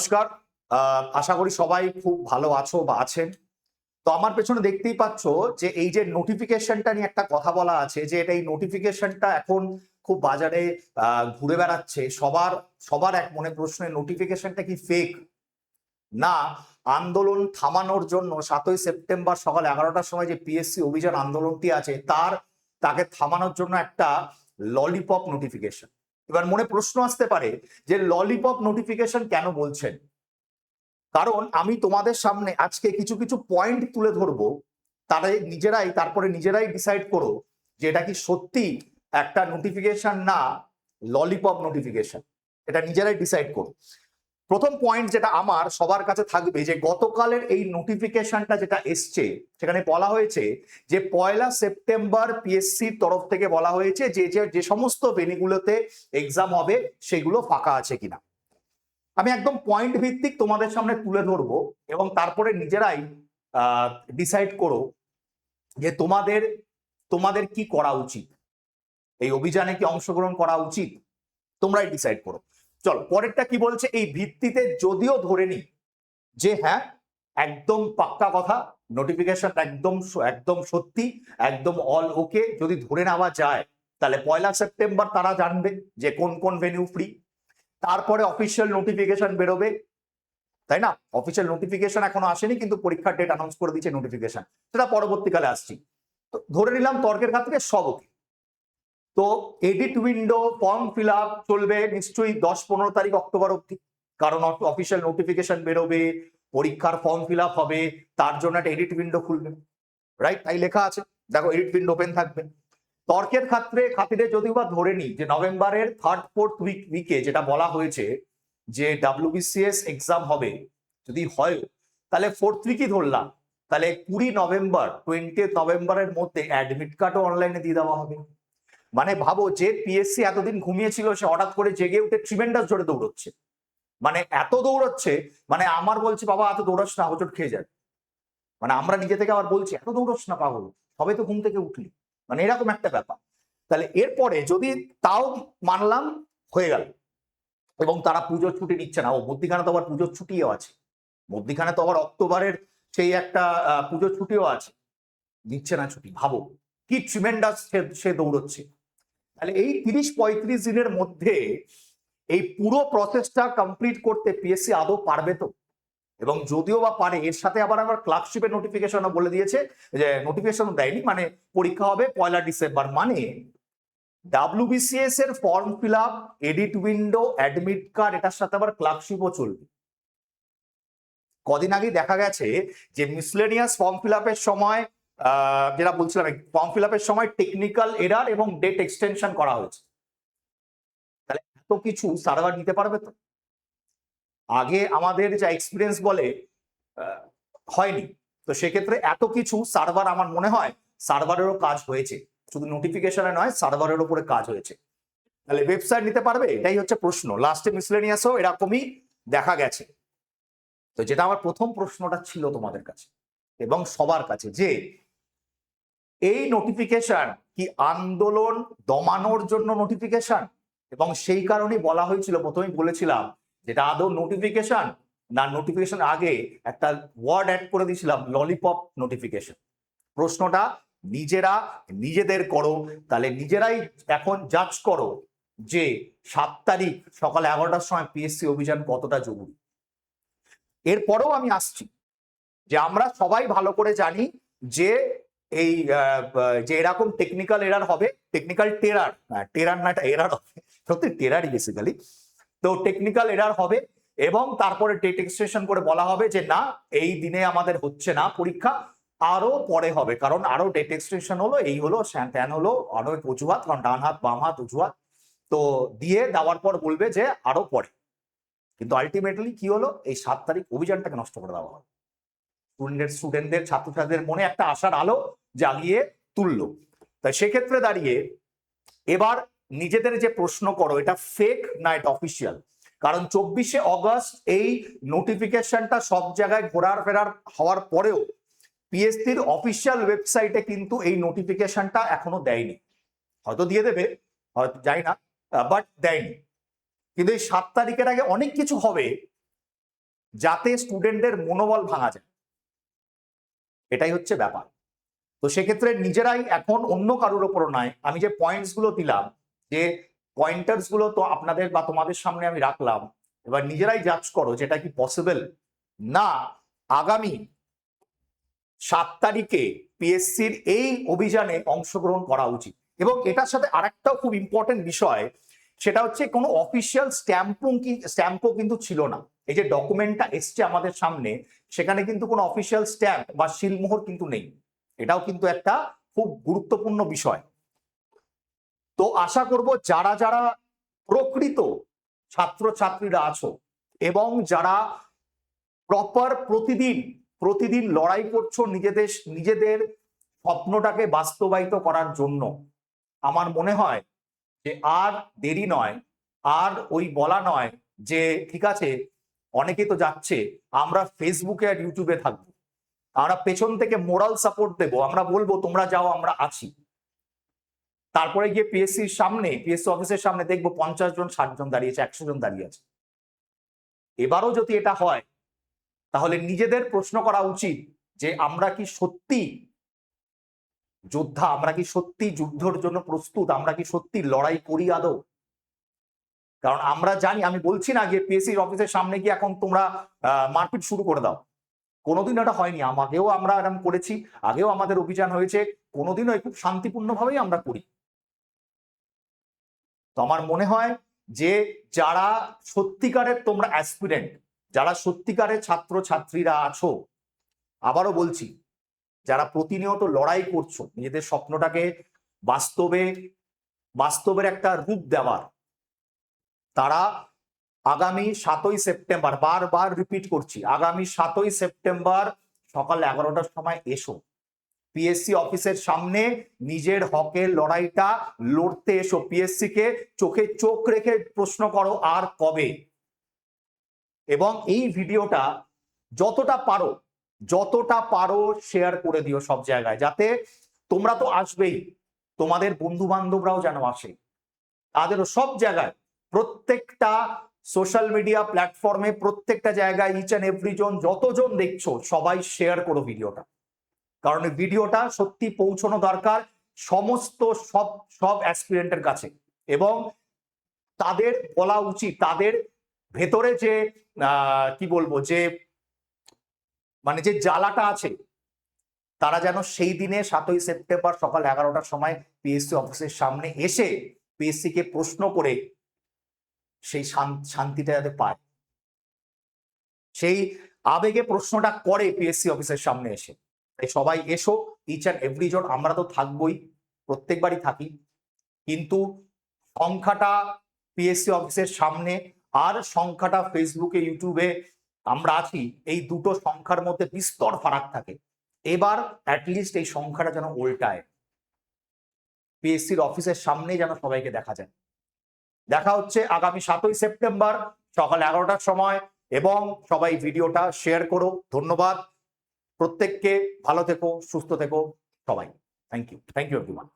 নমস্কার। আশা করি সবাই খুব ভালো আছো বা আছেন। তো আমার পেছনে দেখতেই পাচ্ছ যে এই যে নোটিফিকেশনটা নিয়ে একটা কথা বলা আছে যে এই নোটিফিকেশনটা এখন খুব বাজারে ঘুরে বেড়াচ্ছে। সবার সবার এক মনে প্রশ্ন, নোটিফিকেশনটা কি ফেক, না আন্দোলন থামানোর জন্য 7ই সেপ্টেম্বর সকাল 11টার সময় যে পিএসসি অভিযান আন্দোলনটি আছে তাকে থামানোর জন্য একটা ললিপপ নোটিফিকেশন। এবার মনে প্রশ্ন আসতে পারে যে ললিপপ নোটিফিকেশন কেন বলছেন। কারণ আমি তোমাদের সামনে আজকে কিছু কিছু পয়েন্ট তুলে ধরবো, তারপরে নিজেরাই ডিসাইড করো যে এটা কি সত্যি একটা নোটিফিকেশন না ললিপপ নোটিফিকেশন। এটা নিজেরাই ডিসাইড করো। প্রথম পয়েন্ট যেটা আমার সবার কাছে থাকবে, যে গতকালের এই নোটিফিকেশনটা যেটা এসছে সেখানে বলা হয়েছে যে 1 সেপ্টেম্বর পিএসসির তরফ থেকে বলা হয়েছে যে যে সমস্ত ভেন্যুগুলোতে এক্সাম হবে সেগুলো ফাঁকা আছে কিনা। আমি একদম পয়েন্ট ভিত্তিক তোমাদের সামনে তুলে ধরবো এবং তারপরে নিজেরাই ডিসাইড করো যে তোমাদের তোমাদের কি করা উচিত, এই অভিযানে কি অংশগ্রহণ করা উচিত, তোমরাই ডিসাইড করো। চলো পরেরটা কি বলছে এই ভিত্তিতে, যদিও ধরে নি যে হ্যাঁ একদম পাক্কা কথা, নোটিফিকেশন একদম একদম সত্যি, একদম অল ওকে, যদি ধরে নেওয়া যায় তাহলে 1 সেপ্টেম্বর তারা জানবে যে কোন কোন ভেন্যু ফ্রি। তারপরে অফিসিয়াল নোটিফিকেশন বেরোবে, তাই না? অফিসিয়াল নোটিফিকেশন এখনো আসেনি, কিন্তু পরীক্ষার ডেট অ্যানাউন্স করে দিচ্ছে নোটিফিকেশন, সেটা পরবর্তীকালে আসছি। তো ধরে নিলাম তর্কের খাতিরে সব ওকে। তো edit window form fill up চলবে নিশ্চয়ই 10-15 তারিখ অক্টোবর অব্দি, কারণ অফিসিয়াল নোটিফিকেশন বেরোবে, পরীক্ষার ফর্ম ফিল আপ হবে, তার জন্য একটা এডিট উইন্ডো খুলবে, রাইট? তাই লেখা আছে, দেখো এডিট উইন্ডো ওপেন থাকবে। তর্কের খাতিরে যদিও বা ধরে নি যে নভেম্বরের 3rd-4th উইকে যেটা বলা হয়েছে যে WBCS এক্সাম হবে, যদি হয় তাহলে 4th উইকই ধরলাম, তাহলে 20 নভেম্বর 20th নভেম্বরের মধ্যে অ্যাডমিট কার্ডও অনলাইনে দিয়ে দেওয়া হবে। মানে ভাবো, যে পিএসসি এতদিন ঘুমিয়েছিল সে হঠাৎ করে জেগে উঠে ট্রিমেন্ডাস জোরে দৌড়চ্ছে। মানে এত দৌড়চ্ছে, মানে আমার বলছে বাবা এত দৌড়াস না, হোঁচট খেয়ে যাবে। মানে আমরা নিজে থেকে আবার বলছি এত দৌড়স না পাগল, সবে তো ঘুম থেকে উঠলি, মানে এরকম একটা ব্যাপার। তাহলে এরপরে যদি তাও মানলাম হয়ে গেল, এবং তারা পুজোর ছুটি নিচ্ছে না, ও মধ্যিখানে তো আবার পুজোর ছুটিও আছে, মধ্যিখানে তো আবার অক্টোবরের সেই একটা পুজোর ছুটিও আছে, নিচ্ছে না ছুটি। ভাবো কি ট্রিমেন্ডাস সে দৌড়চ্ছে। তাহলে এই 30-35 দিনের মধ্যে এই পুরো প্রসেসটা কমপ্লিট করতে পিএসসি আদৌ পারবে তো? এবং যদিও বা পারে, এর সাথে আবার ক্লার্কশিপের নোটিফিকেশনও বলে দিয়েছে, যে নোটিফিকেশন দেয়নি, মানে পরীক্ষা হবে 1 ডিসেম্বর, মানে WBCS এর form fill up, edit window, admit card, এটার সাথে আবার ক্লার্কশিপও চলবে। কদিন আগে দেখা গেছে যে মিসলেনিয়াস ফর্ম ফিল আপের সময়, যেটা বলছিলাম, ফর্ম ফিল আপের সময় টেকনিক্যাল এরার এবং ডেট এক্সটেনশন করা হয়েছে। তাহলে এত কিছু সার্ভার নিতে পারবে তো? আগে আমাদের যা এক্সপিরিয়েন্স বলে হয়নি। তো সেক্ষেত্রে এত কিছু সার্ভার, আমার মনে হয় সার্ভারেরও কাজ হয়েছে, শুধু নোটিফিকেশনে নয়, সার্ভারের উপরে কাজ হয়েছে। তাহলে ওয়েবসাইট নিতে পারবে, এটাই হচ্ছে প্রশ্ন। লাস্টে মিসলেনিয়াসও এরকমই দেখা গেছে। তো যেটা আমার প্রথম প্রশ্নটা ছিল তোমাদের কাছে এবং সবার কাছে, যে এই নোটিফিকেশন কি আন্দোলন দমানোর জন্য নোটিফিকেশন? এবং সেই কারণেই বলা হয়েছিল, প্রথমেই বলেছিলাম যেটা আদৌ নোটিফিকেশন না, নোটিফিকেশন আগে একটা ওয়ার্ড অ্যাড করে দিয়েছিলাম, ললিপপ নোটিফিকেশন। প্রশ্নটা নিজেরা নিজেদের করো, তাহলে নিজেরাই এখন জাজ করো যে 7 তারিখ সকাল 11টার সময় পিএসসি অভিযান কতটা জরুরি। এরপরেও আমি আসছি যে আমরা সবাই ভালো করে জানি যে এই যে এরকম টেকনিক্যাল এরার হবে, টেকনিক্যাল টেরার, টেরার না, এটা এরার হবে, সত্যি টেরারই বেসিক্যালি। তো টেকনিক্যাল এরার হবে এবং তারপরে ডেট এক্সটেনশন করে বলা হবে যে না, এই দিনে আমাদের হচ্ছে না পরীক্ষা, আরো পরে হবে, কারণ আরো ডেট এক্সটেনশন হলো, এই হলো ট্যান হলো, অনেক অজুহাত, কারণ ডান হাত বাম হাত অজুহাত, তো দিয়ে দেওয়ার পর বলবে যে আরো পরে। কিন্তু আলটিমেটলি কি হলো, এই 7 তারিখ অভিযানটাকে নষ্ট করে দেওয়া হলো। স্টুডেন্টদের ছাত্রছাত্রীদের মনে একটা আশার আলো জাগিয়ে তুললো। তাই সেক্ষেত্রে দাঁড়িয়ে এবার নিজেদের যে প্রশ্ন করো, এটা ফেক না এটা অফিসিয়াল? কারণ 24শে অগস্ট এই নোটিফিকেশনটা সব জায়গায় ঘোরার ফেরার হওয়ার পরেও পিএসসির অফিসিয়াল ওয়েবসাইটে কিন্তু এই নোটিফিকেশনটা এখনো দেয়নি। হয়তো দিয়ে দেবে, হয়তো যাই না, বাট দেয়নি। কিন্তু এই 7 তারিখের আগে অনেক কিছু হবে যাতে স্টুডেন্টদের মনোবল ভাঙা যায়, এটাই হচ্ছে ব্যাপার। তো সেক্ষেত্রে নিজেরাই এখন অন্য কারোর ওপর নয়, আমি যে পয়েন্টস গুলো দিলাম, যে পয়েন্টার্স গুলো তো আপনাদের বা তোমাদের সামনে আমি রাখলাম, এবার নিজেরাই জাজ করো যেটা কি পসিবল না আগামী 7 তারিখে পিএসসির এই অভিযানে অংশগ্রহণ করা উচিত। এবং এটার সাথে আরেকটাও খুব ইম্পর্টেন্ট বিষয়, সেটা হচ্ছে কোনো অফিসিয়াল স্ট্যাম্পও কিন্তু ছিল না। এই যে ডকুমেন্টটা এসছে আমাদের সামনে, সেখানে কিন্তু কোনো অফিসিয়াল স্ট্যাম্প বা সিলমোহর কিন্তু নেই। এটাও কিন্তু একটা খুব গুরুত্বপূর্ণ বিষয়। তো আশা করব যারা যারা প্রকৃত ছাত্রছাত্রীরা আছো এবং যারা প্রপার প্রতিদিন লড়াই করছো নিজেদের স্বপ্নটাকে বাস্তবায়িত করার জন্য, আমার মনে হয় যে আর দেরি নয়, আর ওই বলা নয় যে ঠিক আছে অনেকে তো যাচ্ছে, আমরা ফেসবুকে আর ইউটিউবে থাকবো, আমরা পেছন থেকে মোরাল সাপোর্ট দেবো, আমরা বলবো তোমরা যাও আমরা আছি। তারপরে গিয়ে পিএসসি অফিসের সামনে দেখবো 50 জন 60 জন দাঁড়িয়েছে, 100 জন দাঁড়িয়ে আছে। এবারও যদি এটা হয় তাহলে নিজেদের প্রশ্ন করা উচিত যে আমরা কি সত্যি যোদ্ধা, আমরা কি সত্যি যুদ্ধের জন্য প্রস্তুত, আমরা কি সত্যি লড়াই করি আদৌ? কারণ আমরা জানি, আমি বলছি না যে পিএসসি অফিসের সামনে গিয়ে এখন তোমরা মারপিট শুরু করে দাও, কোনোদিন এটা হয়নি। আমাকেও আমরা এরকম করেছি, আগেও আমাদের অভিযান হয়েছে, কোনোদিনও খুব শান্তিপূর্ণভাবেই আমরা করি। তো আমার মনে হয় যে যারা সত্যিকারের তোমরা অ্যাসপিরেন্ট, যারা সত্যিকারের ছাত্র ছাত্রীরা আছো, আবারও বলছি, যারা প্রতিনিয়ত লড়াই করছো নিজেদের স্বপ্নটাকে বাস্তবের একটা রূপ দেওয়ার, তারা আগামী 7ই সেপ্টেম্বর, বারবার রিপিট করছি, আগামী 7ই সেপ্টেম্বর সকাল 11টার সময় এসো পিএসসি অফিসের সামনে, নিজের হকের লড়াইটা লড়তে এসো। পিএসসি কে চোখে চোখ রেখে প্রশ্ন করো আর কবে। এবং এই ভিডিওটা যতটা পারো শেয়ার করে দিও সব জায়গায়, যাতে তোমরা তো আসবেই, তোমাদের বন্ধু বান্ধবরাও যেন আসে, তাদেরও সব জায়গায়, প্রত্যেকটা সোশ্যাল মিডিয়া প্ল্যাটফর্মে, প্রত্যেকটা জায়গায়, ইচ অ্যান্ড এভরি জন, যতজন দেখছো সবাই শেয়ার করো ভিডিওটা। কারণ ভিডিওটা সত্যি পৌঁছানো দরকার সমস্ত সব অ্যাসপিরেন্টের কাছে, এবং তাদের বলা উচিত, তাদের ভেতরে যে কি বলবো, যে মানে যে জ্বালাটা আছে, তারা যেন সেই দিনে 7ই সেপ্টেম্বর সকাল 11টার সময় পিএসসি অফিসের সামনে এসে পিএসসি কে প্রশ্ন করে সেই শান্তিটা যাতে পায়, সেই আবেগে প্রশ্নটা করে পিএসসি অফিসের সামনে এসে। তাই সবাই এসো, ইচ অ্যান্ড এভরি জন, আমরা তো থাকবোই, প্রত্যেকবারই থাকি, কিন্তু সংখ্যাটা পিএসসি অফিসের সামনে আর সংখ্যাটা ফেসবুকে ইউটিউবে আমরা আছি, এই দুটো সংখ্যার মধ্যে বিস্তর ফারাক থাকে। এবার অ্যাটলিস্ট এই সংখ্যাটা যেন উল্টায়, পিএসসির অফিসের সামনে যেন সবাইকে দেখা যায়। দেখা হচ্ছে আগামী 7ই সেপ্টেম্বর সকাল 11টার সময়, এবং সবাই ভিডিওটা শেয়ার করো। ধন্যবাদ প্রত্যেককে, ভালো থেকো, সুস্থ থেকো সবাই। Thank you everyone.